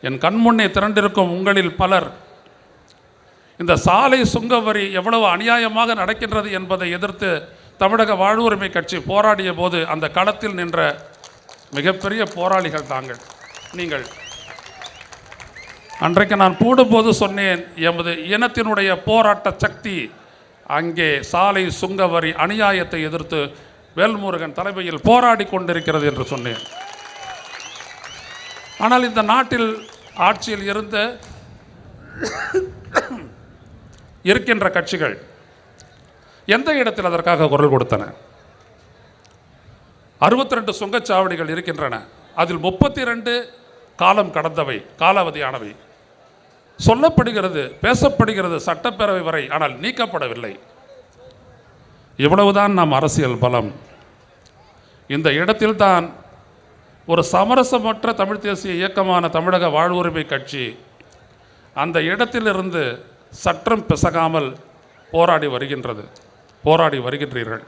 என் கண்முன்னே திரண்டிருக்கும் உங்களில் பலர் இந்த சாலை சுங்க வரி எவ்வளவு அநியாயமாக நடக்கின்றது என்பதை எதிர்த்து தமிழக வாழ்வுரிமை கட்சி போராடிய போது அந்த களத்தில் நின்ற மிகப்பெரிய போராளிகள் தாங்கள் நீங்கள். அன்றைக்கு நான் கூடும்போது சொன்னேன், எமது இனத்தினுடைய போராட்ட சக்தி அங்கே சாலை சுங்க வரி அநியாயத்தை எதிர்த்து வேல்முருகன் தலைமையில் போராடி கொண்டிருக்கிறது என்று சொன்னேன். ஆனால் இந்த நாட்டில் ஆட்சியில் இருக்கின்ற கட்சிகள் எந்த இடத்தில் அதற்காக குரல் கொடுத்தன? 62 சுங்கச்சாவடிகள் இருக்கின்றன. அதில் 32 காலம் கடந்தவை, காலாவதியானவை. சொல்லப்படுகிறது, பேசப்படுகிறது சட்டப்பேரவை வரை, ஆனால் நீக்கப்படவில்லை. இவ்வளவுதான் நம் அரசியல் பலம். இந்த இடத்தில்தான் ஒரு சமரசமற்ற தமிழ் தேசிய இயக்கமான தமிழக வாழ்வுரிமை கட்சி அந்த இடத்திலிருந்து சற்றும் பிசகாமல் போராடி வருகின்றீர்கள்.